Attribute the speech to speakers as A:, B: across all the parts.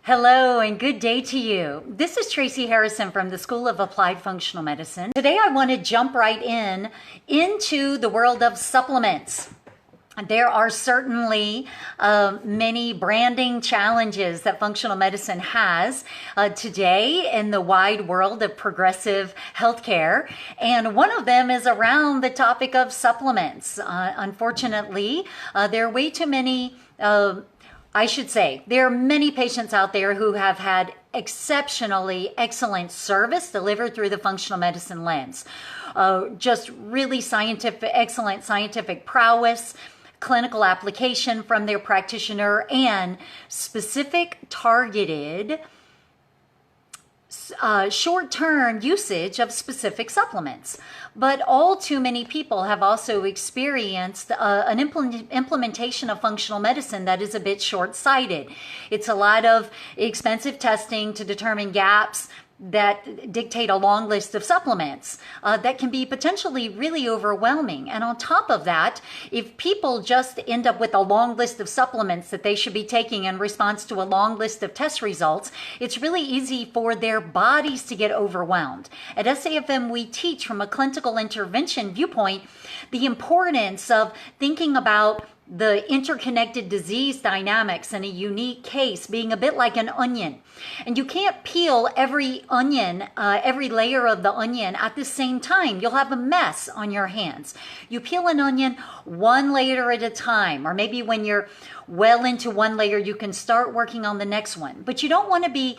A: Hello and good day to you. This is Tracy Harrison from the School of Applied Functional Medicine. Today I want to jump right into the world of supplements. There are certainly many branding challenges that functional medicine has today in the wide world of progressive healthcare. And one of them is around the topic of supplements. Unfortunately, there are way too many there are many patients out there who have had exceptionally excellent service delivered through the functional medicine lens. Just really excellent scientific prowess, clinical application from their practitioner, and specific targeted short-term usage of specific supplements. But all too many people have also experienced an implementation of functional medicine that is a bit short-sighted. It's a lot of expensive testing to determine gaps that dictate a long list of supplements that can be potentially really overwhelming. And on top of that, if people just end up with a long list of supplements that they should be taking in response to a long list of test results, it's really easy for their bodies to get overwhelmed. At SAFM, we teach from a clinical intervention viewpoint the importance of thinking about the interconnected disease dynamics in a unique case being a bit like an onion. And you can't peel every layer of the onion at the same time. You'll have a mess on your hands. You peel an onion one layer at a time, or maybe when you're well into one layer, you can start working on the next one. But you don't want to be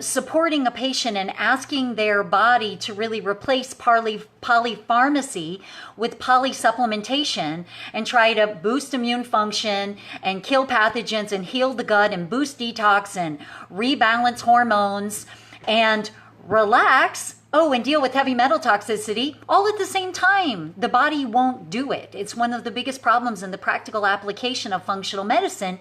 A: supporting a patient and asking their body to really replace polypharmacy with polysupplementation and try to boost immune function and kill pathogens and heal the gut and boost detox and rebalance hormones and relax. Oh, and deal with heavy metal toxicity all at the same time. The body won't do it. It's one of the biggest problems in the practical application of functional medicine,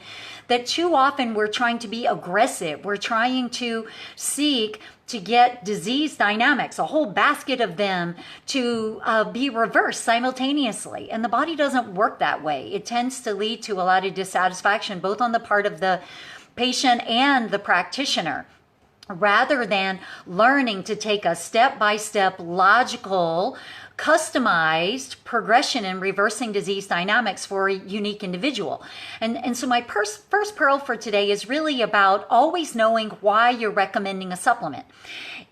A: that too often we're trying to be aggressive. We're trying to seek to get disease dynamics, a whole basket of them, to be reversed simultaneously. And the body doesn't work that way. It tends to lead to a lot of dissatisfaction, both on the part of the patient and the practitioner, rather than learning to take a step-by-step, logical, customized progression in reversing disease dynamics for a unique individual. And so my first pearl for today is really about always knowing why you're recommending a supplement.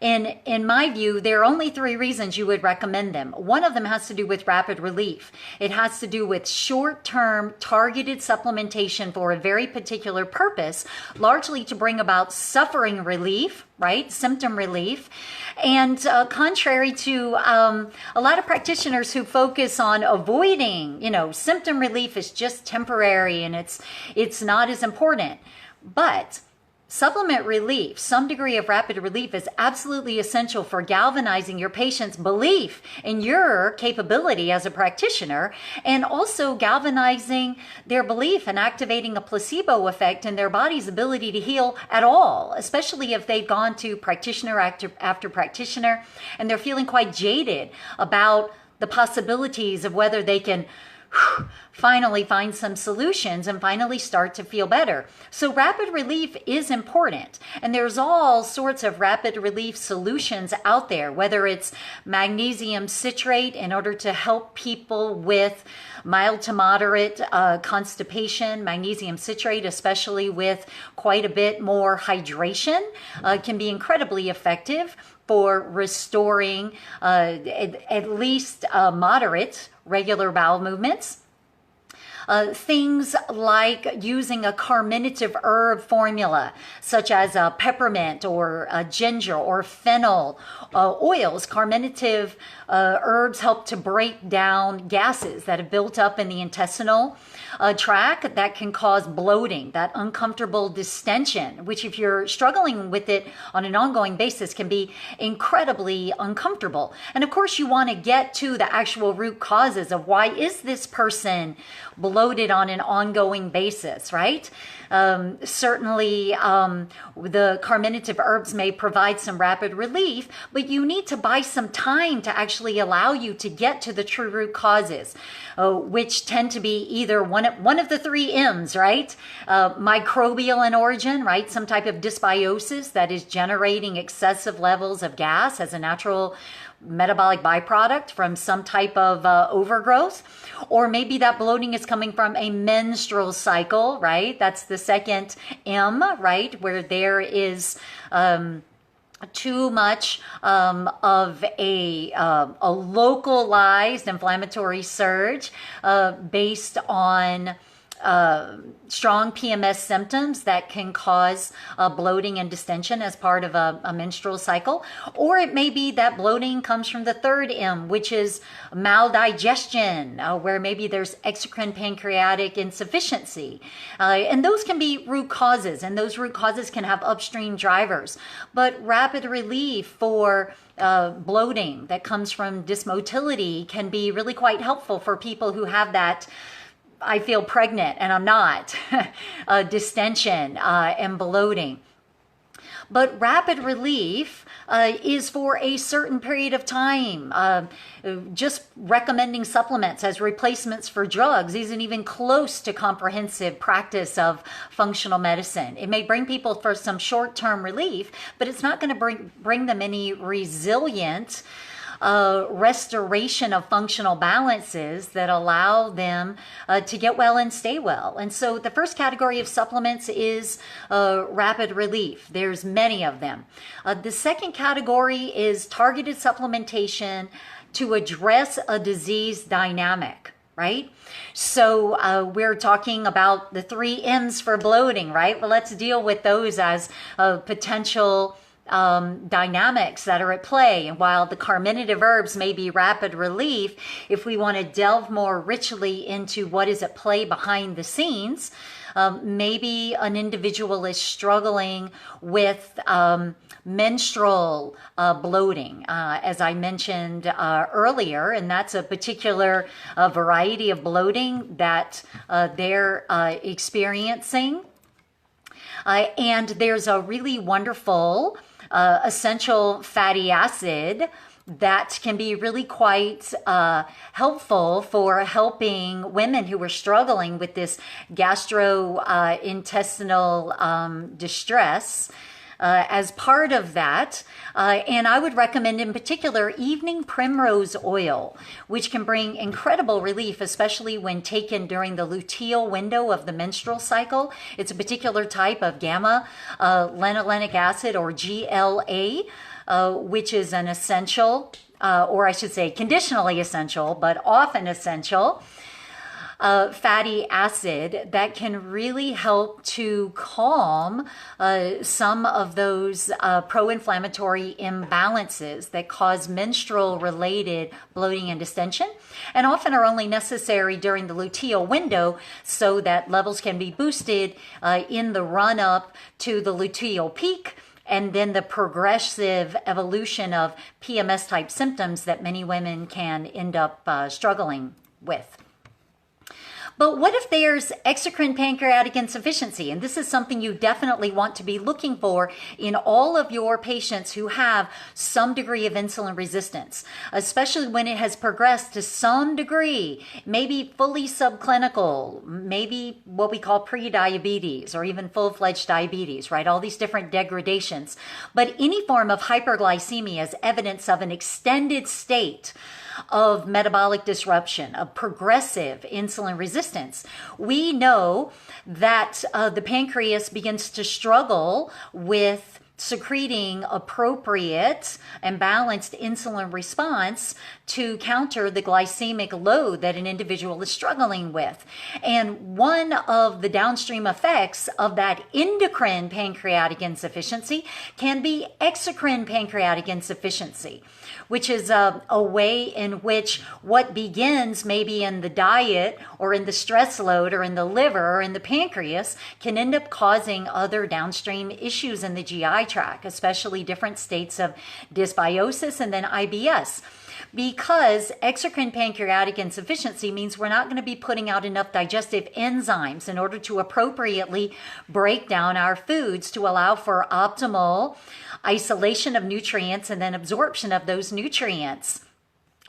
A: In my view, there are only three reasons you would recommend them. One of them has to do with rapid relief. It has to do with short-term targeted supplementation for a very particular purpose, largely to bring about suffering relief, right? Symptom relief. And contrary to a lot of practitioners who focus on avoiding, symptom relief is just temporary and it's not as important. But supplement relief, some degree of rapid relief, is absolutely essential for galvanizing your patient's belief in your capability as a practitioner, and also galvanizing their belief and activating a placebo effect in their body's ability to heal at all, especially if they've gone to practitioner after practitioner and they're feeling quite jaded about the possibilities of whether they can finally find some solutions and finally start to feel better. So rapid relief is important. And there's all sorts of rapid relief solutions out there, whether it's magnesium citrate in order to help people with mild to moderate constipation. Magnesium citrate, especially with quite a bit more hydration, can be incredibly effective for restoring at least moderate regular bowel movements. Things like using a carminative herb formula, such as peppermint or ginger or fennel oils. Carminative herbs help to break down gases that have built up in the intestinal tract that can cause bloating, that uncomfortable distension, which if you're struggling with it on an ongoing basis can be incredibly uncomfortable. And of course you want to get to the actual root causes of why is this person bloating bloated on an ongoing basis, right? Certainly, the carminative herbs may provide some rapid relief, but you need to buy some time to actually allow you to get to the true root causes, which tend to be either one of the three M's, right? Microbial in origin, right? Some type of dysbiosis that is generating excessive levels of gas as a natural metabolic byproduct from some type of overgrowth. Or maybe that bloating is coming from a menstrual cycle, right? That's the second M, right? Where there is too much of a localized inflammatory surge based on strong PMS symptoms that can cause bloating and distension as part of a menstrual cycle. Or it may be that bloating comes from the third M, which is maldigestion, where maybe there's exocrine pancreatic insufficiency. And those can be root causes, and those root causes can have upstream drivers. But rapid relief for bloating that comes from dysmotility can be really quite helpful for people who have that I feel pregnant and I'm not, distension and bloating. But rapid relief is for a certain period of time. Just recommending supplements as replacements for drugs isn't even close to comprehensive practice of functional medicine. It may bring people for some short-term relief, but it's not going to bring them any resilient restoration of functional balances that allow them to get well and stay well. And so the first category of supplements is rapid relief. There's many of them. The second category is targeted supplementation to address a disease dynamic, right? So we're talking about the three M's for bloating, right? Well, let's deal with those as potential dynamics that are at play. And while the carminative herbs may be rapid relief, if we want to delve more richly into what is at play behind the scenes, maybe an individual is struggling with menstrual bloating, as I mentioned earlier, and that's a particular variety of bloating that they're experiencing. And there's a really wonderful essential fatty acid that can be really quite helpful for helping women who are struggling with this gastrointestinal distress. As part of that, and I would recommend in particular evening primrose oil, which can bring incredible relief, especially when taken during the luteal window of the menstrual cycle. It's a particular type of gamma linolenic acid, or GLA, which is an essential, or I should say conditionally essential, but often essential fatty acid that can really help to calm some of those pro-inflammatory imbalances that cause menstrual related bloating and distension, and often are only necessary during the luteal window so that levels can be boosted in the run-up to the luteal peak, and then the progressive evolution of PMS type symptoms that many women can end up struggling with. But what if there's exocrine pancreatic insufficiency? And this is something you definitely want to be looking for in all of your patients who have some degree of insulin resistance, especially when it has progressed to some degree, maybe fully subclinical, maybe what we call pre-diabetes or even full-fledged diabetes, right? All these different degradations. But any form of hyperglycemia is evidence of an extended state of metabolic disruption, of progressive insulin resistance. We know that the pancreas begins to struggle with secreting appropriate and balanced insulin response to counter the glycemic load that an individual is struggling with. And one of the downstream effects of that endocrine pancreatic insufficiency can be exocrine pancreatic insufficiency, which is a way in which what begins maybe in the diet or in the stress load or in the liver or in the pancreas can end up causing other downstream issues in the GI GI tract, especially different states of dysbiosis and then IBS. Because exocrine pancreatic insufficiency means we're not going to be putting out enough digestive enzymes in order to appropriately break down our foods to allow for optimal isolation of nutrients and then absorption of those nutrients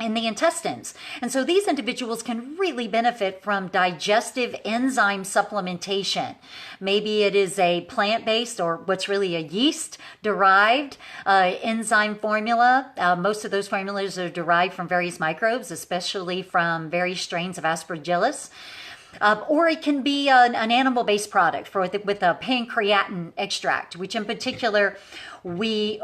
A: in the intestines. And so these individuals can really benefit from digestive enzyme supplementation. Maybe it is a plant-based or what's really a yeast-derived enzyme formula. Most of those formulas are derived from various microbes, especially from various strains of Aspergillus. Or it can be an animal-based product with a pancreatin extract, which in particular we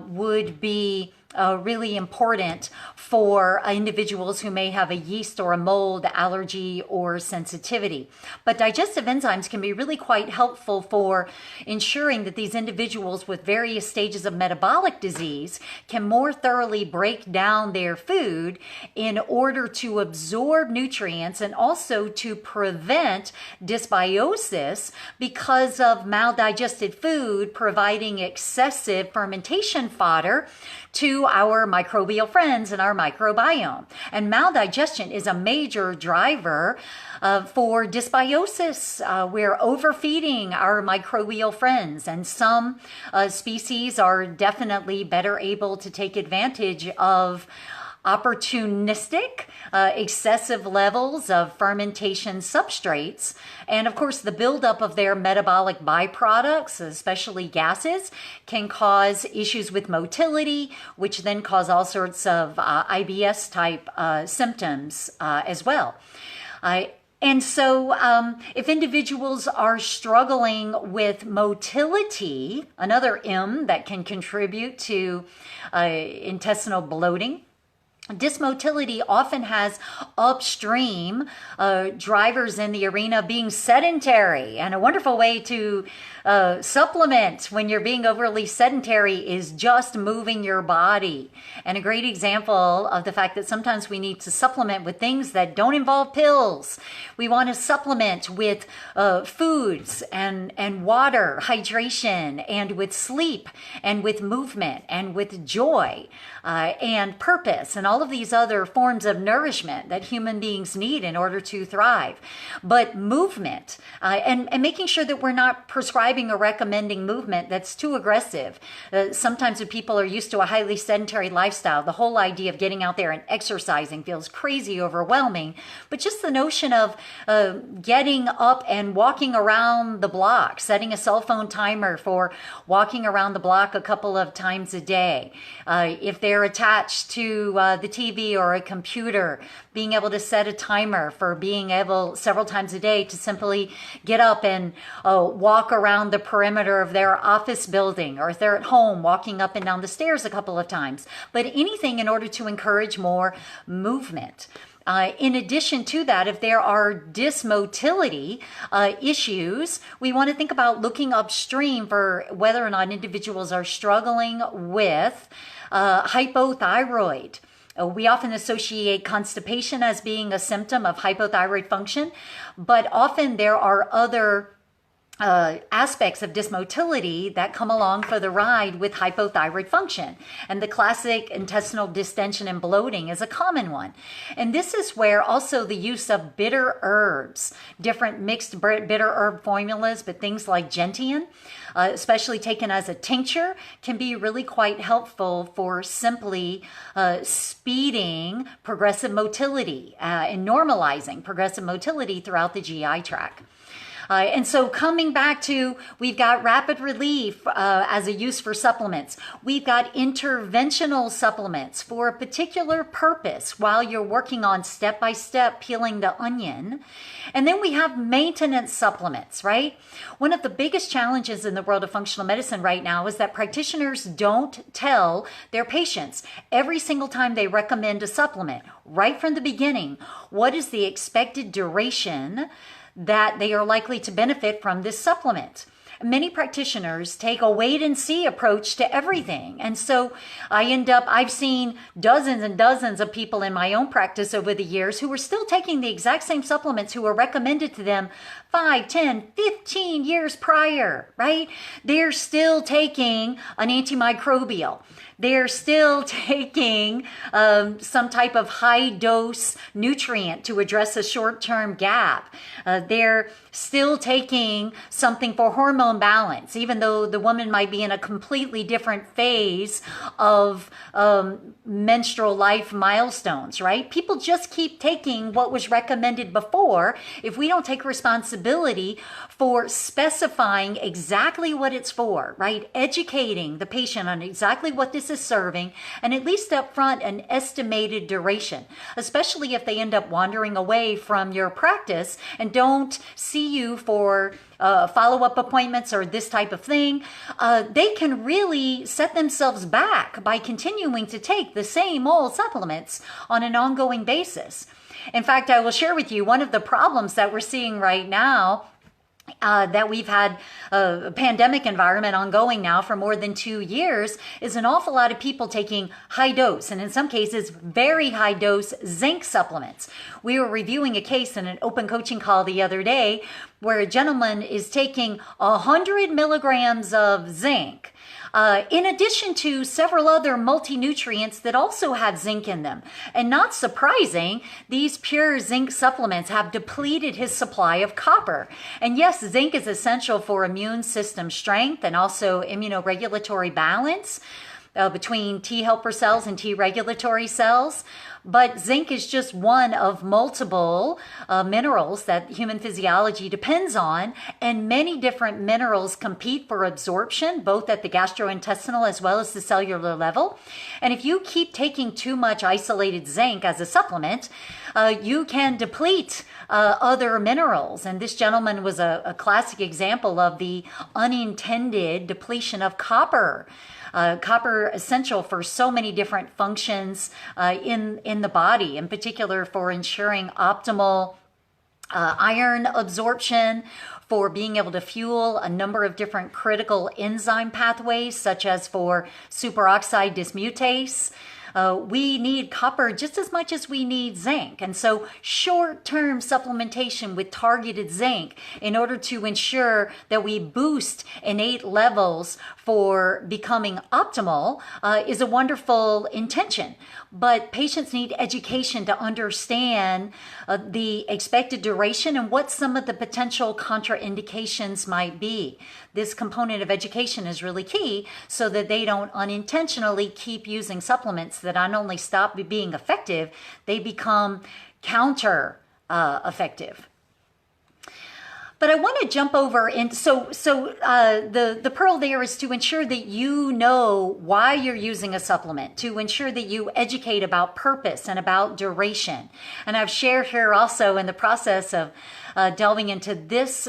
A: would be really important for individuals who may have a yeast or a mold allergy or sensitivity. But digestive enzymes can be really quite helpful for ensuring that these individuals with various stages of metabolic disease can more thoroughly break down their food in order to absorb nutrients and also to prevent dysbiosis because of maldigested food providing excessive fermentation fodder to our microbial friends and our microbiome. And maldigestion is a major driver for dysbiosis. We're overfeeding our microbial friends, and some species are definitely better able to take advantage of opportunistic, excessive levels of fermentation substrates. And of course, the buildup of their metabolic byproducts, especially gases, can cause issues with motility, which then cause all sorts of IBS type symptoms as well. And so if individuals are struggling with motility, another M that can contribute to intestinal bloating, dysmotility often has upstream drivers in the arena being sedentary, and a wonderful way to supplement when you're being overly sedentary is just moving your body. And a great example of the fact that sometimes we need to supplement with things that don't involve pills. We want to supplement with foods and water, hydration, and with sleep, and with movement, and with joy, and purpose, and all of these other forms of nourishment that human beings need in order to thrive. But movement, and making sure that we're not prescribing or recommending movement that's too aggressive. Sometimes if people are used to a highly sedentary lifestyle, the whole idea of getting out there and exercising feels crazy overwhelming. But just the notion of getting up and walking around the block, setting a cell phone timer for walking around the block a couple of times a day. If they're attached to the TV or a computer, being able to set a timer for being able several times a day to simply get up and walk around the perimeter of their office building, or if they're at home, walking up and down the stairs a couple of times. But anything in order to encourage more movement. In addition to that, if there are dysmotility issues, we want to think about looking upstream for whether or not individuals are struggling with hypothyroid. We often associate constipation as being a symptom of hypothyroid function, but often there are other aspects of dysmotility that come along for the ride with hypothyroid function. And the classic intestinal distension and bloating is a common one. And this is where also the use of bitter herbs, different mixed bitter herb formulas, but things like gentian, especially taken as a tincture, can be really quite helpful for simply speeding progressive motility and normalizing progressive motility throughout the GI tract. And so coming back to, we've got rapid relief as a use for supplements. We've got interventional supplements for a particular purpose while you're working on step-by-step peeling the onion. And then we have maintenance supplements, right? One of the biggest challenges in the world of functional medicine right now is that practitioners don't tell their patients every single time they recommend a supplement, right from the beginning, what is the expected duration that they are likely to benefit from this supplement. many practitioners take a wait and see approach to everything. And so I've seen dozens and dozens of people in my own practice over the years who were still taking the exact same supplements who were recommended to them 5, 10, 15 years prior, right? They're still taking an antimicrobial. They're still taking some type of high dose nutrient to address a short-term gap. They're still taking something for hormone balance, even though the woman might be in a completely different phase of menstrual life milestones, right? People just keep taking what was recommended before if we don't take responsibility for specifying exactly what it's for, right? Educating the patient on exactly what this is serving, and at least up front an estimated duration, especially if they end up wandering away from your practice and don't see you for follow-up appointments or this type of thing. They can really set themselves back by continuing to take the same old supplements on an ongoing basis. In fact, I will share with you one of the problems that we're seeing right now, that we've had a pandemic environment ongoing now for more than 2 years, is an awful lot of people taking high dose, and in some cases very high dose zinc supplements. We were reviewing a case in an open coaching call the other day where a gentleman is taking 100 milligrams of zinc, in addition to several other multi-nutrients that also have zinc in them. And not surprising, these pure zinc supplements have depleted his supply of copper. And yes, zinc is essential for immune system strength and also immunoregulatory balance between T helper cells and T regulatory cells. But zinc is just one of multiple minerals that human physiology depends on, and many different minerals compete for absorption, both at the gastrointestinal as well as the cellular level. And if you keep taking too much isolated zinc as a supplement, you can deplete other minerals. And this gentleman was a classic example of the unintended depletion of copper. Copper essential for so many different functions in the body, in particular for ensuring optimal iron absorption, for being able to fuel a number of different critical enzyme pathways, such as for superoxide dismutase. We need copper just as much as we need zinc. And so short-term supplementation with targeted zinc in order to ensure that we boost innate levels for becoming optimal is a wonderful intention. But patients need education to understand the expected duration and what some of the potential contraindications might be. This component of education is really key so that they don't unintentionally keep using supplements that not only stop being effective, they become counter effective. But I want to jump over and the pearl there is to ensure that you know why you're using a supplement, to ensure that you educate about purpose and about duration. And I've shared here also in the process of delving into this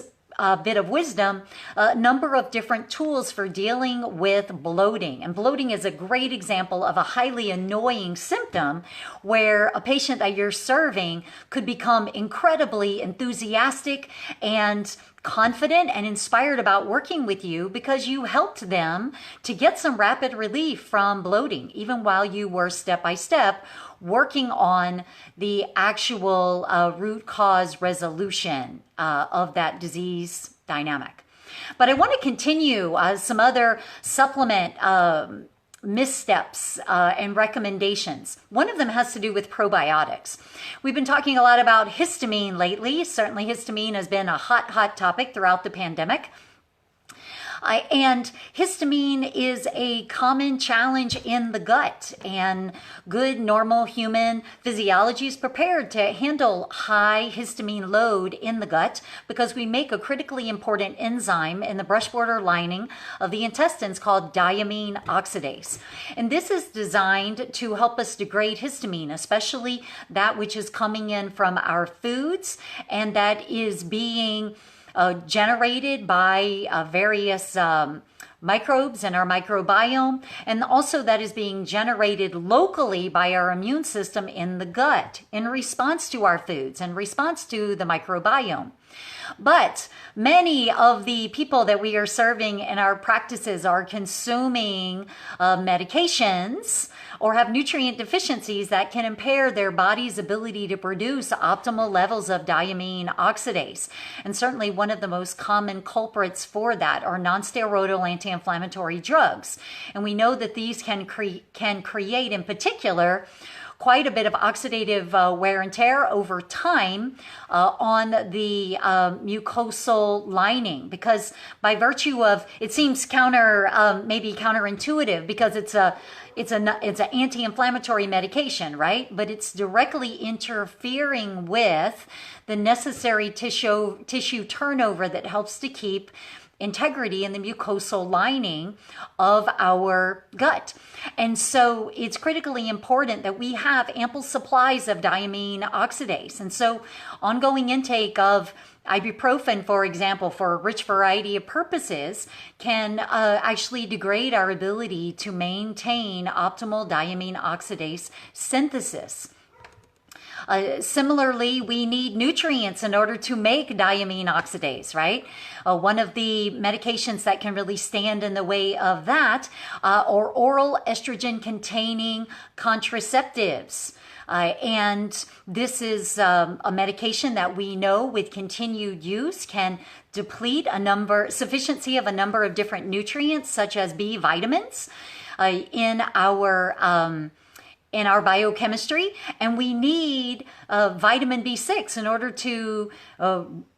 A: bit of wisdom, a number of different tools for dealing with bloating. And bloating is a great example of a highly annoying symptom where a patient that you're serving could become incredibly enthusiastic and confident and inspired about working with you because you helped them to get some rapid relief from bloating, even while you were step by step working on the actual root cause resolution of that disease dynamic. But I want to continue some other supplement missteps and recommendations. One of them has to do with probiotics. We've been talking a lot about histamine lately. Certainly histamine has been a hot topic throughout the pandemic. And histamine is a common challenge in the gut, and good normal human physiology is prepared to handle high histamine load in the gut because we make a critically important enzyme in the brush border lining of the intestines called diamine oxidase. And this is designed to help us degrade histamine, especially that which is coming in from our foods and that is being generated by various microbes in our microbiome, and also that is being generated locally by our immune system in the gut in response to our foods, in response to the microbiome. But many of the people that we are serving in our practices are consuming medications or have nutrient deficiencies that can impair their body's ability to produce optimal levels of diamine oxidase. And certainly one of the most common culprits for that are non-steroidal anti-inflammatory drugs. And we know that these can create, in particular, quite a bit of oxidative wear and tear over time on the mucosal lining, because by virtue of, it seems maybe counterintuitive, because it's an anti-inflammatory medication, right? But it's directly interfering with the necessary tissue turnover that helps to keep integrity in the mucosal lining of our gut. And so it's critically important that we have ample supplies of diamine oxidase. And so ongoing intake of ibuprofen, for example, for a rich variety of purposes, can actually degrade our ability to maintain optimal diamine oxidase synthesis. Similarly, we need nutrients in order to make diamine oxidase, right? One of the medications that can really stand in the way of that are oral estrogen-containing contraceptives. And this is a medication that we know with continued use can deplete sufficiency of a number of different nutrients, such as B vitamins, in our biochemistry, and we need vitamin B6 in order to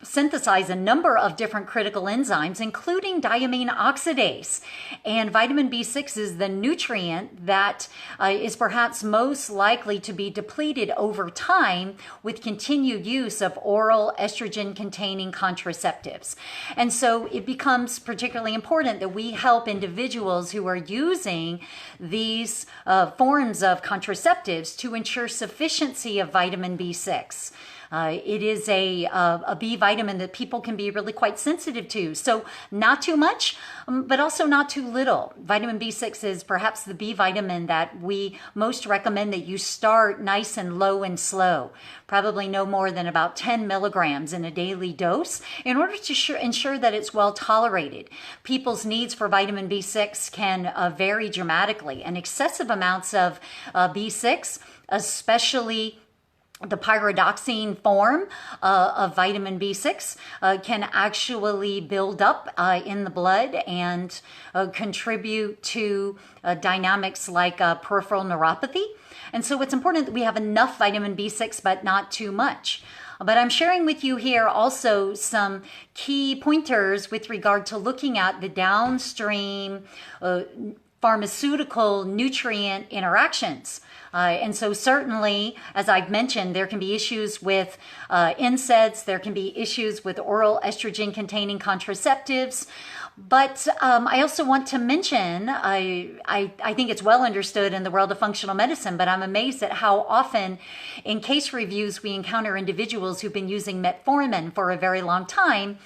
A: synthesize a number of different critical enzymes, including diamine oxidase. And vitamin B6 is the nutrient that is perhaps most likely to be depleted over time with continued use of oral estrogen-containing contraceptives. And so it becomes particularly important that we help individuals who are using these forms of contraceptives to ensure sufficiency of vitamin B6. It is a B vitamin that people can be really quite sensitive to. So not too much, but also not too little. Vitamin B6 is perhaps the B vitamin that we most recommend that you start nice and low and slow, probably no more than about 10 milligrams in a daily dose, in order to ensure that it's well tolerated. People's needs for vitamin B6 can vary dramatically, and excessive amounts of B6, especially the pyridoxine form of vitamin B6, can actually build up in the blood and contribute to dynamics like peripheral neuropathy. And so it's important that we have enough vitamin B6, but not too much. But I'm sharing with you here also some key pointers with regard to looking at the downstream pharmaceutical nutrient interactions. And so certainly, as I've mentioned, there can be issues with NSAIDs, there can be issues with oral estrogen-containing contraceptives. But I also want to mention, I think it's well understood in the world of functional medicine, but I'm amazed at how often in case reviews we encounter individuals who've been using metformin for a very long time,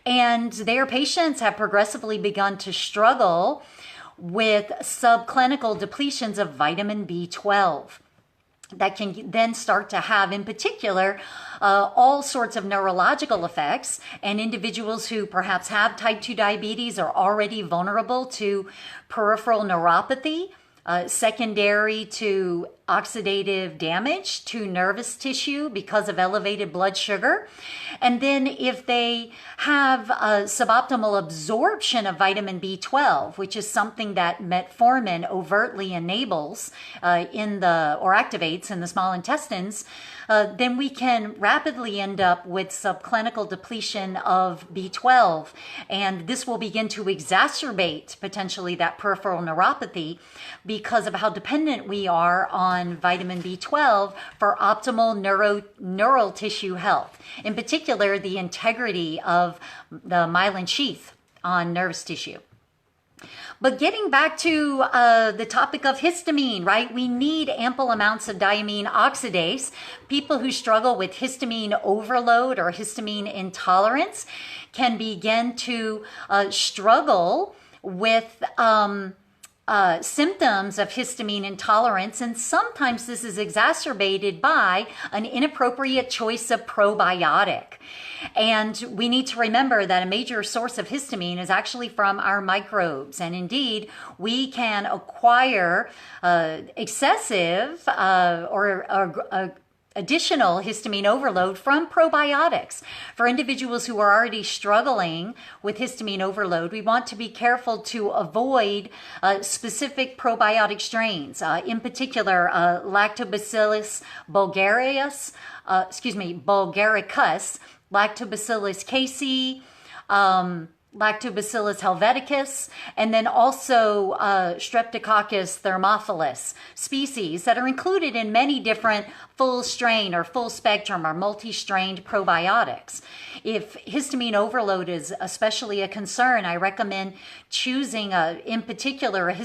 A: and their patients have progressively begun to struggle with subclinical depletions of vitamin B12 that can then start to have, in particular, all sorts of neurological effects. And individuals who perhaps have type 2 diabetes are already vulnerable to peripheral neuropathy, secondary to oxidative damage to nervous tissue because of elevated blood sugar. And then if they have suboptimal absorption of vitamin B12, which is something that metformin overtly enables or activates in the small intestines, then we can rapidly end up with subclinical depletion of B12. And this will begin to exacerbate potentially that peripheral neuropathy because of how dependent we are on vitamin B12 for optimal neural tissue health, in particular the integrity of the myelin sheath on nervous tissue. But getting back to the topic of histamine, right? We need ample amounts of diamine oxidase. People who struggle with histamine overload or histamine intolerance can begin to struggle with symptoms of histamine intolerance, and sometimes this is exacerbated by an inappropriate choice of probiotic. And we need to remember that a major source of histamine is actually from our microbes. And indeed, we can acquire excessive or additional histamine overload from probiotics. For individuals who are already struggling with histamine overload, we want to be careful to avoid specific probiotic strains, in particular Lactobacillus bulgaricus, Lactobacillus casei, Lactobacillus helveticus, and then also Streptococcus thermophilus species that are included in many different full strain or full spectrum or multi-strained probiotics. If histamine overload is especially a concern, I recommend choosing in particular a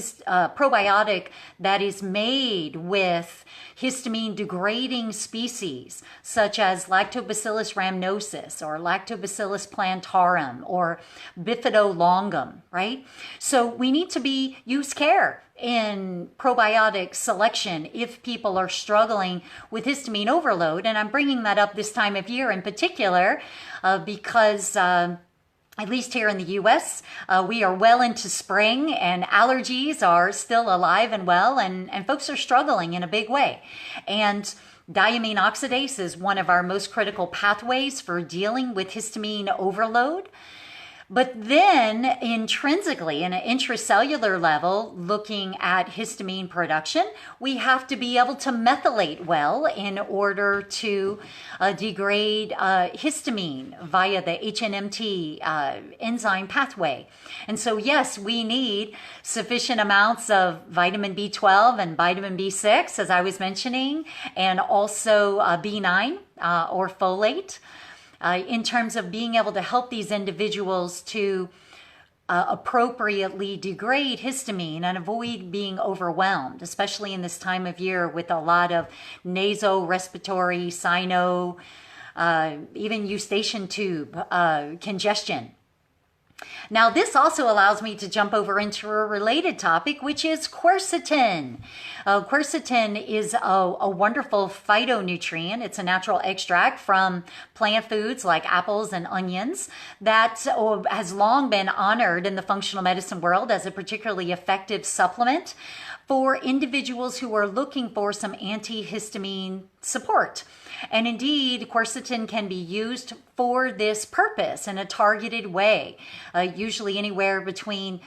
A: probiotic that is made with histamine degrading species such as Lactobacillus rhamnosus or Lactobacillus plantarum or Bifidolongum, right? So we need to use care in probiotic selection if people are struggling with histamine overload. And I'm bringing that up this time of year in particular because at least here in the US, we are well into spring and allergies are still alive and well, and folks are struggling in a big way. And diamine oxidase is one of our most critical pathways for dealing with histamine overload. But then intrinsically, in an intracellular level, looking at histamine production, we have to be able to methylate well in order to degrade histamine via the HNMT enzyme pathway. And so, yes, we need sufficient amounts of vitamin B12 and vitamin B6, as I was mentioning, and also B9 or folate. In terms of being able to help these individuals to appropriately degrade histamine and avoid being overwhelmed, especially in this time of year with a lot of nasal-respiratory, cyno, even eustachian tube congestion. Now, this also allows me to jump over into a related topic, which is quercetin. Quercetin is a wonderful phytonutrient. It's a natural extract from plant foods like apples and onions that has long been honored in the functional medicine world as a particularly effective supplement for individuals who are looking for some antihistamine support. And indeed, quercetin can be used for this purpose in a targeted way, usually anywhere between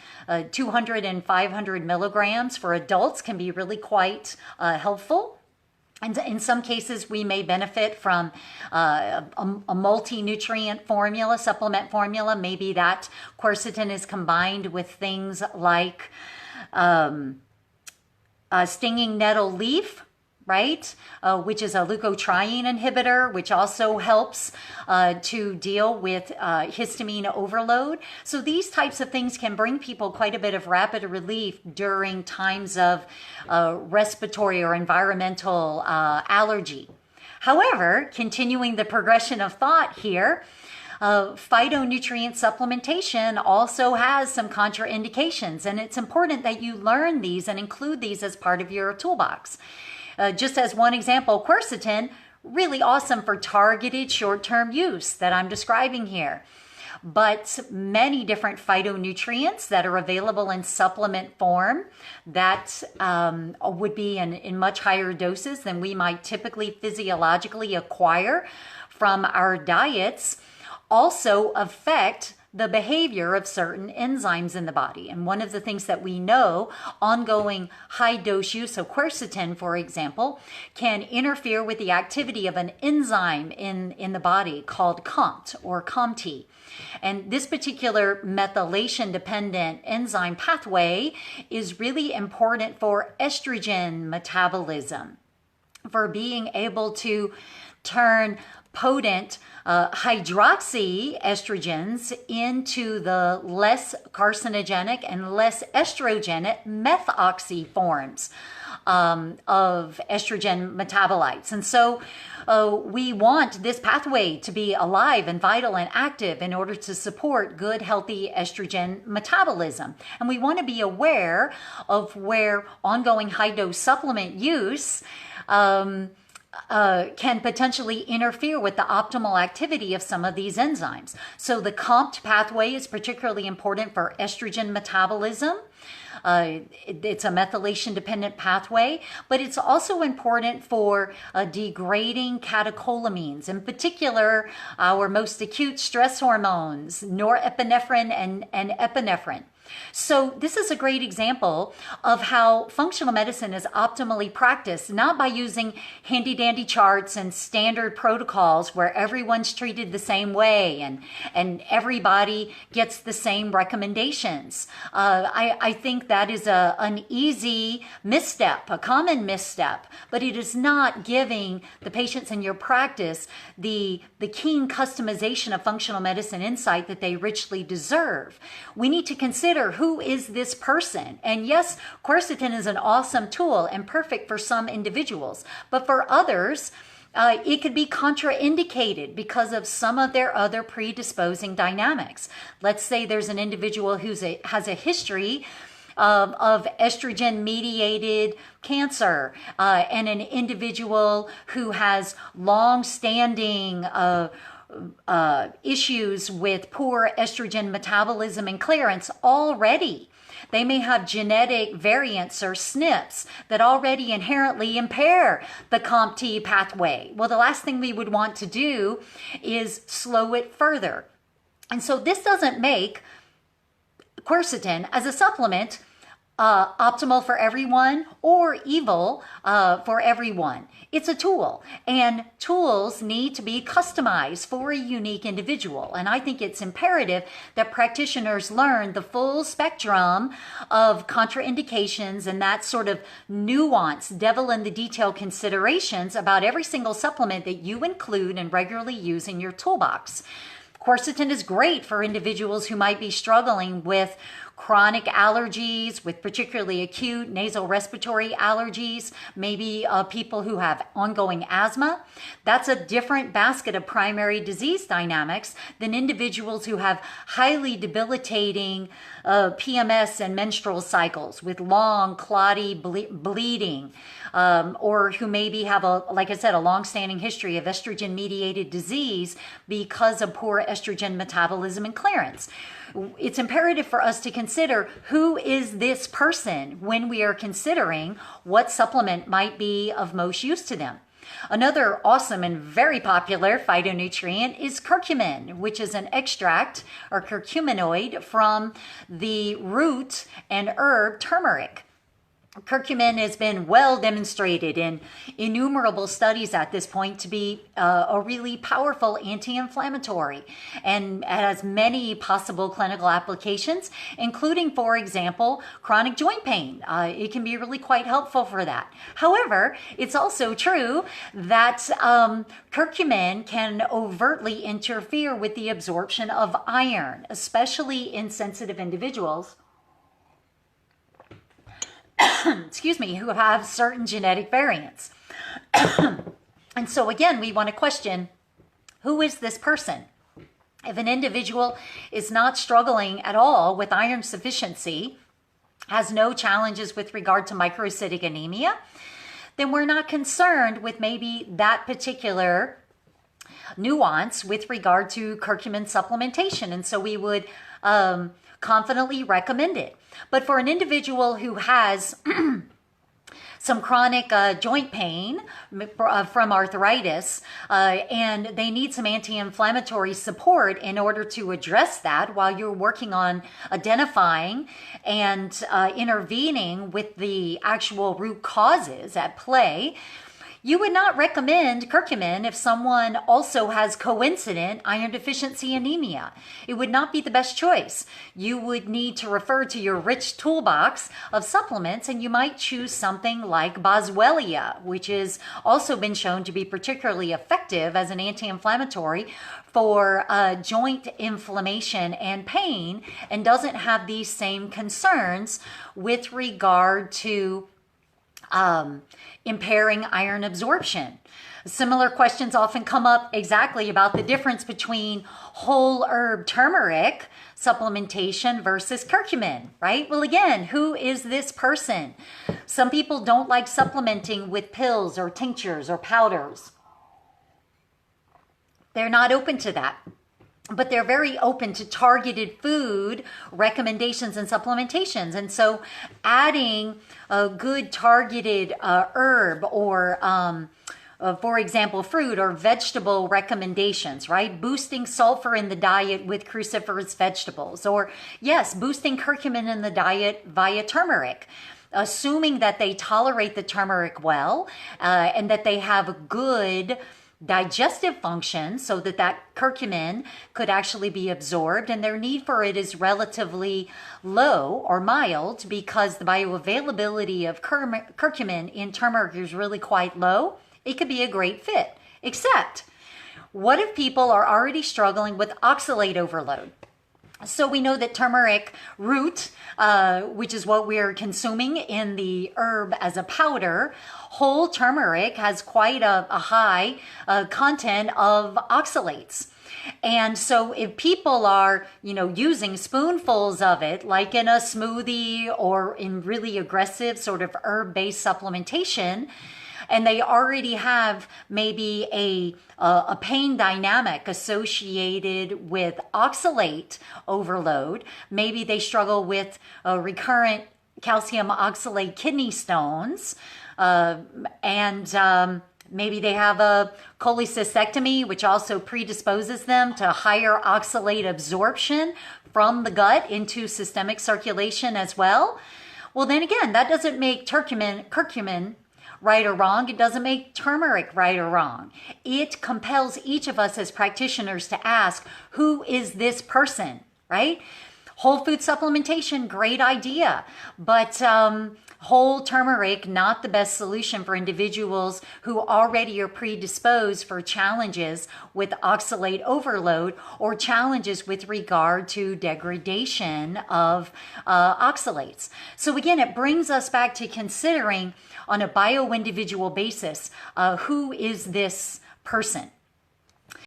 A: 200 and 500 milligrams for adults can be really quite helpful. And in some cases, we may benefit from a multi-nutrient formula, supplement formula. Maybe that quercetin is combined with things like stinging nettle leaf, right? Which is a leukotriene inhibitor, which also helps to deal with histamine overload. So these types of things can bring people quite a bit of rapid relief during times of respiratory or environmental allergy. However, continuing the progression of thought here, phytonutrient supplementation also has some contraindications, and it's important that you learn these and include these as part of your toolbox. Just as one example, quercetin, really awesome for targeted short-term use that I'm describing here. But many different phytonutrients that are available in supplement form that would be in much higher doses than we might typically physiologically acquire from our diets also affect the behavior of certain enzymes in the body. And one of the things that we know, ongoing high dose use of quercetin, for example, can interfere with the activity of an enzyme in the body called COMT or COMT. And this particular methylation dependent enzyme pathway is really important for estrogen metabolism, for being able to turn potent hydroxy estrogens into the less carcinogenic and less estrogenic methoxy forms of estrogen metabolites. And so we want this pathway to be alive and vital and active in order to support good, healthy estrogen metabolism. And we want to be aware of where ongoing high-dose supplement use can potentially interfere with the optimal activity of some of these enzymes. So the COMT pathway is particularly important for estrogen metabolism. It's a methylation-dependent pathway, but it's also important for degrading catecholamines, in particular, our most acute stress hormones, norepinephrine and epinephrine. So this is a great example of how functional medicine is optimally practiced, not by using handy-dandy charts and standard protocols where everyone's treated the same way and everybody gets the same recommendations. I think that is an easy misstep, a common misstep, but it is not giving the patients in your practice the keen customization of functional medicine insight that they richly deserve. We need to consider who is this person. And yes, quercetin is an awesome tool and perfect for some individuals, but for others, it could be contraindicated because of some of their other predisposing dynamics. Let's say there's an individual who has a history of estrogen-mediated cancer, and an individual who has long-standing issues with poor estrogen metabolism and clearance already. They may have genetic variants or SNPs that already inherently impair the COMT pathway. Well, the last thing we would want to do is slow it further. And so this doesn't make quercetin as a supplement optimal for everyone or evil for everyone. It's a tool, and tools need to be customized for a unique individual. And I think it's imperative that practitioners learn the full spectrum of contraindications and that sort of nuance, devil in the detail considerations about every single supplement that you include and regularly use in your toolbox. Quercetin is great for individuals who might be struggling with chronic allergies, with particularly acute nasal respiratory allergies, maybe people who have ongoing asthma. That's a different basket of primary disease dynamics than individuals who have highly debilitating PMS and menstrual cycles with long, clotty bleeding, or who maybe have, like I said, a long-standing history of estrogen-mediated disease because of poor estrogen metabolism and clearance. It's imperative for us to consider who is this person when we are considering what supplement might be of most use to them. Another awesome and very popular phytonutrient is curcumin, which is an extract or curcuminoid from the root and herb turmeric. Curcumin has been well demonstrated in innumerable studies at this point to be a really powerful anti-inflammatory and has many possible clinical applications, including, for example, chronic joint pain. It can be really quite helpful for that. However, it's also true that curcumin can overtly interfere with the absorption of iron, especially in sensitive individuals excuse me, who have certain genetic variants. And so again, we want to question, who is this person? If an individual is not struggling at all with iron sufficiency, has no challenges with regard to microcytic anemia, then we're not concerned with maybe that particular nuance with regard to curcumin supplementation. And so we would confidently recommend it. But for an individual who has some chronic joint pain from arthritis, and they need some anti-inflammatory support in order to address that while you're working on identifying and intervening with the actual root causes at play, you would not recommend curcumin if someone also has coincident iron deficiency anemia. It would not be the best choice. You would need to refer to your rich toolbox of supplements, and you might choose something like boswellia, which has also been shown to be particularly effective as an anti-inflammatory for joint inflammation and pain, and doesn't have these same concerns with regard to impairing iron absorption. Similar questions often come up exactly about the difference between whole herb turmeric supplementation versus curcumin, right? Well, again, who is this person? Some people don't like supplementing with pills or tinctures or powders. They're not open to that. But they're very open to targeted food recommendations and supplementations. And so adding a good targeted herb or, for example, fruit or vegetable recommendations, right? Boosting sulfur in the diet with cruciferous vegetables. Or, yes, boosting curcumin in the diet via turmeric. Assuming that they tolerate the turmeric well and that they have a good digestive function so that that curcumin could actually be absorbed, and their need for it is relatively low or mild because the bioavailability of curcumin in turmeric is really quite low. It could be a great fit. Except, what if people are already struggling with oxalate overload? So we know that turmeric root, which is what we're consuming in the herb as a powder, whole turmeric has quite a high content of oxalates. And so if people are, using spoonfuls of it, like in a smoothie or in really aggressive sort of herb-based supplementation, and they already have maybe a pain dynamic associated with oxalate overload. Maybe they struggle with recurrent calcium oxalate kidney stones, and maybe they have a cholecystectomy, which also predisposes them to higher oxalate absorption from the gut into systemic circulation as well. Well, then again, that doesn't make curcumin right or wrong. It doesn't make turmeric right or wrong. It compels each of us as practitioners to ask, who is this person, right? Whole food supplementation, great idea. But whole turmeric, not the best solution for individuals who already are predisposed for challenges with oxalate overload or challenges with regard to degradation of oxalates. So again, it brings us back to considering on a bio-individual basis, who is this person?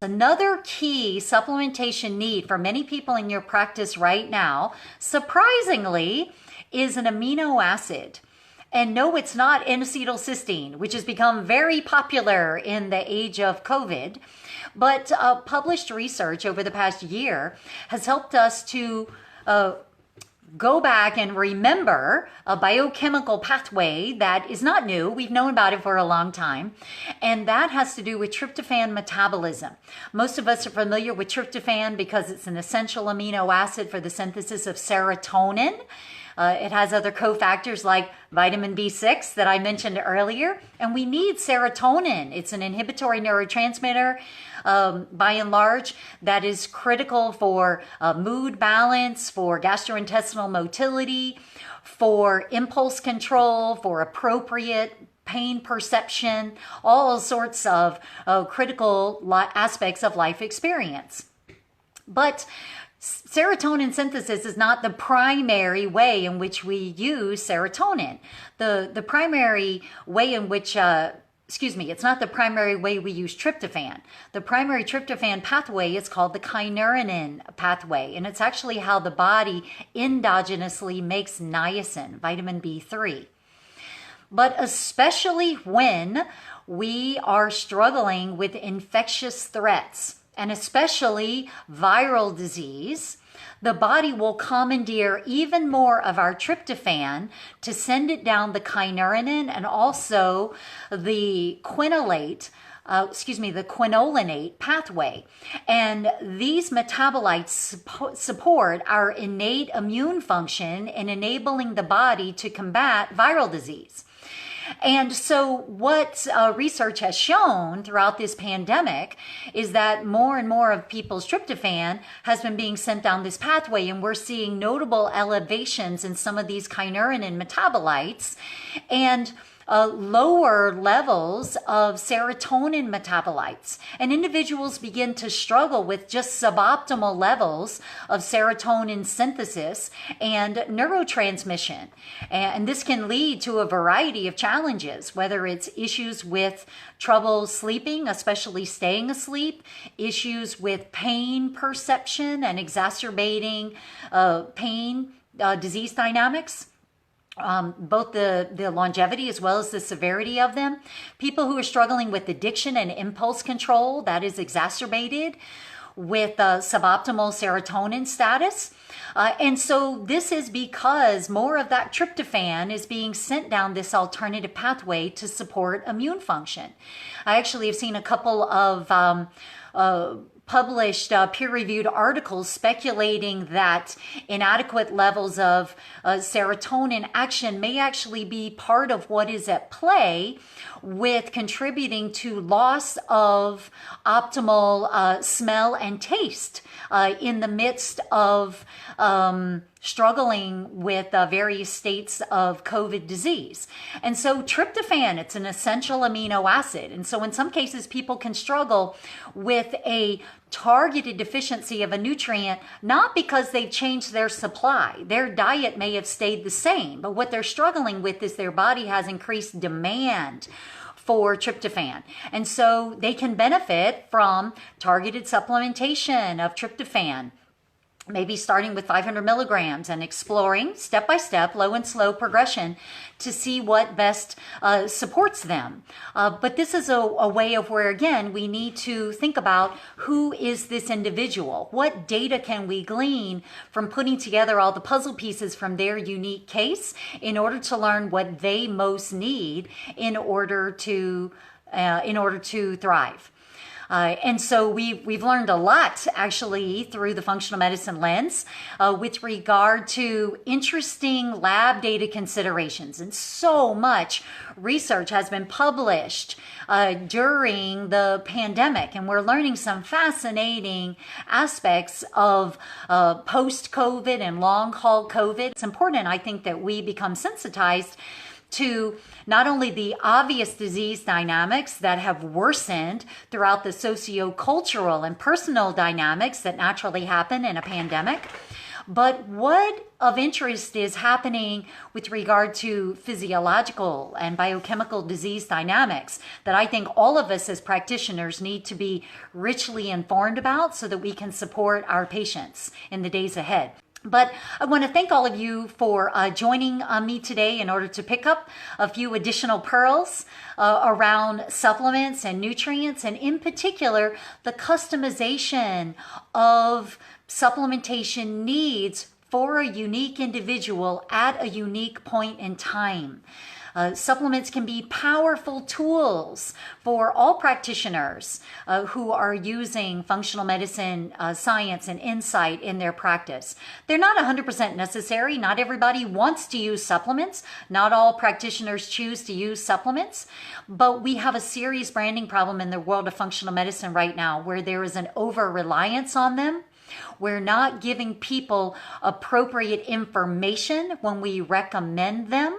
A: Another key supplementation need for many people in your practice right now, surprisingly, is an amino acid. And no, it's not N-acetylcysteine, which has become very popular in the age of COVID. But published research over the past year has helped us to go back and remember a biochemical pathway that is not new. We've known about it for a long time. And that has to do with tryptophan metabolism. Most of us are familiar with tryptophan because it's an essential amino acid for the synthesis of serotonin. It has other cofactors like vitamin B6 that I mentioned earlier. And we need serotonin. It's an inhibitory neurotransmitter, by and large, that is critical for mood balance, for gastrointestinal motility, for impulse control, for appropriate pain perception, all sorts of critical aspects of life experience. But serotonin synthesis is not the primary way in which we use serotonin. The primary way in which, it's not the primary way we use tryptophan. The primary tryptophan pathway is called the kynurenine pathway, and it's actually how the body endogenously makes niacin, vitamin B3. But especially when we are struggling with infectious threats, and especially viral disease, the body will commandeer even more of our tryptophan to send it down the kynurenine and also the quinolinate pathway. And these metabolites support our innate immune function in enabling the body to combat viral disease. And so what research has shown throughout this pandemic is that more and more of people's tryptophan has been being sent down this pathway, and we're seeing notable elevations in some of these kynurenine metabolites. And lower levels of serotonin metabolites. And individuals begin to struggle with just suboptimal levels of serotonin synthesis and neurotransmission. And this can lead to a variety of challenges, whether it's issues with trouble sleeping, especially staying asleep, issues with pain perception and exacerbating pain disease dynamics, both the longevity as well as the severity of them. People who are struggling with addiction and impulse control, that is exacerbated with suboptimal serotonin status. And so this is because more of that tryptophan is being sent down this alternative pathway to support immune function. I actually have seen a couple of published peer-reviewed articles speculating that inadequate levels of serotonin action may actually be part of what is at play with contributing to loss of optimal smell and taste in the midst of struggling with various states of COVID disease. And so tryptophan, it's an essential amino acid. And so in some cases, people can struggle with a targeted deficiency of a nutrient, not because they've changed their supply. Their diet may have stayed the same, but what they're struggling with is their body has increased demand for tryptophan. And so they can benefit from targeted supplementation of tryptophan, maybe starting with 500 milligrams and exploring step by step, low and slow progression to see what best supports them. But this is a way of where, again, we need to think about who is this individual? What data can we glean from putting together all the puzzle pieces from their unique case in order to learn what they most need in order to thrive. And so we've learned a lot actually through the functional medicine lens with regard to interesting lab data considerations. And so much research has been published during the pandemic, and we're learning some fascinating aspects of post-COVID and long-haul COVID. It's important, I think, that we become sensitized to not only the obvious disease dynamics that have worsened throughout the socio-cultural and personal dynamics that naturally happen in a pandemic, but what of interest is happening with regard to physiological and biochemical disease dynamics that I think all of us as practitioners need to be richly informed about so that we can support our patients in the days ahead. But I want to thank all of you for joining me today in order to pick up a few additional pearls around supplements and nutrients, and in particular, the customization of supplementation needs for a unique individual at a unique point in time. Supplements can be powerful tools for all practitioners who are using functional medicine science and insight in their practice. They're not 100% necessary. Not everybody wants to use supplements. Not all practitioners choose to use supplements. But we have a serious branding problem in the world of functional medicine right now where there is an over-reliance on them. We're not giving people appropriate information when we recommend them.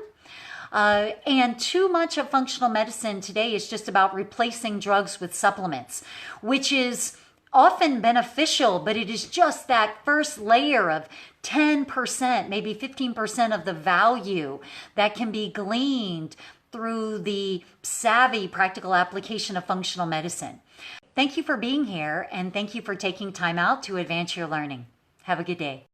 A: And too much of functional medicine today is just about replacing drugs with supplements, which is often beneficial, but it is just that first layer of 10%, maybe 15% of the value that can be gleaned through the savvy practical application of functional medicine. Thank you for being here, and thank you for taking time out to advance your learning. Have a good day.